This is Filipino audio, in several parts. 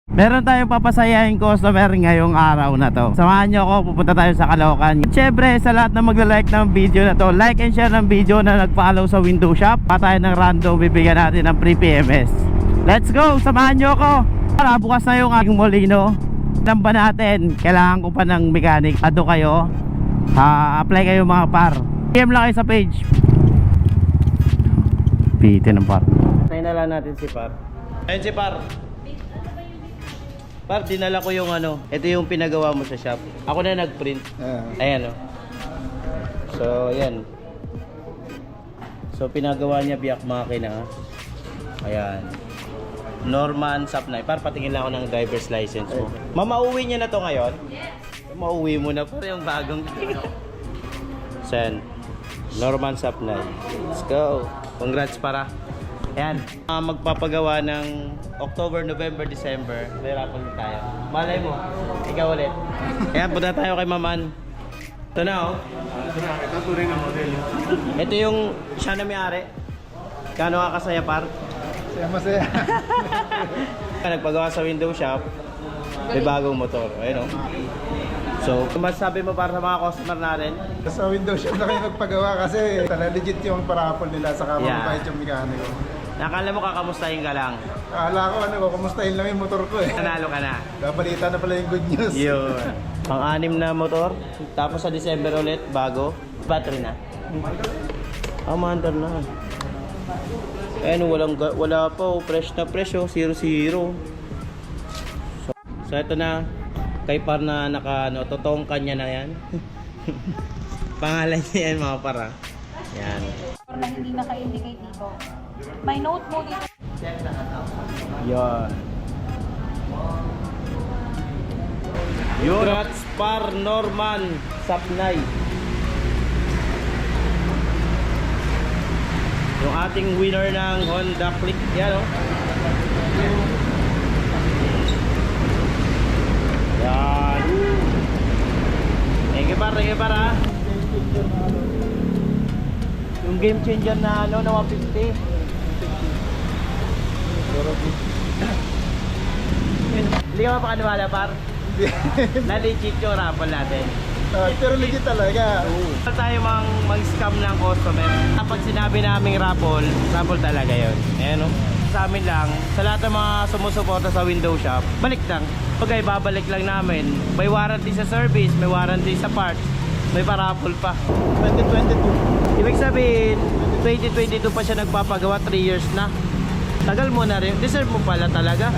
Meron tayong papasayahin customer ngayong araw na to. Samahan nyo ako, pupunta tayo sa Caloocan. Siyempre, sa lahat na magla-like ng video na to, like and share ng video na nag-follow sa window shop. Patayo ng random, bibigyan natin ng free PMS. Let's go! Samahan nyo ako! Para bukas na yung aking Molino. Alam ba natin, kailangan ko pa ng mechanic. Ado kayo, apply kayo mga par. PM lang kayo sa page. Pitin ng par. Tayo na lang natin si par. Ayun si par. Par, dinala ko yung ano, ito yung pinagawa mo sa shop. Ako na nag-print. Ayan o. So, ayan. So, pinagawa niya biyak makina. Ayan. Norman Sapnay. Par, patingin lang ako ng driver's license mo. Mamauwi niya na to ngayon? Yes. Mauwi mo na pa yung bagong. Sen. Norman Sapnay. Let's go. Congrats para. Ayan, magpapagawa ng October, November, December. Mahirapan mo tayo. Malay mo, ikaw ulit. Ayan, punta tayo kay Maman. Ito na oh. Ito na, ito turing na model. Ito yung siya na may-ari. Kano ka kasaya par? Masaya. Nagpagawa sa window shop. May bagong motor. Ayun oh. So, masasabi mo para sa mga customer natin? Sa window shop na kayo nagpagawa kasi legit yung parapol nila sa mababait yung mekaniko. Nakala mo kakamustahin ka lang. Akala ko kumustahin lang yung motor ko eh. Nanalo ka na. Kabalita na pala yung good news. Yun. Pang-anim na motor. Tapos sa December ulit, bago. Battery na. Maandar na. Ayun, wala pa. Fresh na fresh oh. 0-0. So ito na. Kay par na totoong kanya na yan. Pangalan niya yan mga para. Yan. Na hindi naka-indicate dito. May note mo dito. Yan. Congrats par Norman Sapnay. Yung ating winner ng Honda Click. Yan o. Yan. Thank you par ha. Yung game changer na ano na 150. Hindi ka mapakaniwala par? Na-legit yung raffle natin. Pero legit talaga. Tayo mag-scam ng customer. Kapag sinabi naming raffle talaga yun. Ayan o. Sa amin lang, sa lahat ng mga sumusuporta sa window shop, balik lang. Pag babalik lang namin, may warranty sa service, may warranty sa parts, may pa-raffle pa. 2022. Ibig sabihin, 2022 pa siya nagpapagawa, 3 years na. Tagal mo na rin, deserve mo pala talaga.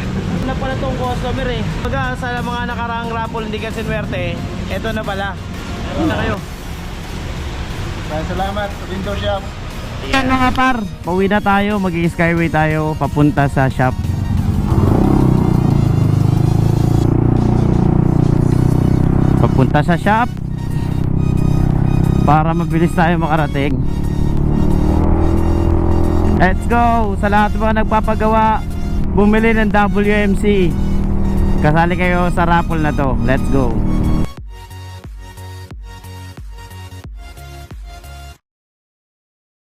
Na pala tong customer eh. Pag sa mga nakaraang raffle hindi ka sinwerte, eto na pala. Meron na kayo. Salamat sa window shop. Yan mga par, pauwi na tayo, mag-skyway tayo papunta sa shop. Papunta sa shop para mabilis tayo makarating. Let's go! Sa lahat mga nagpapagawa, bumili ng WMC. Kasali kayo sa raffle na to. Let's go!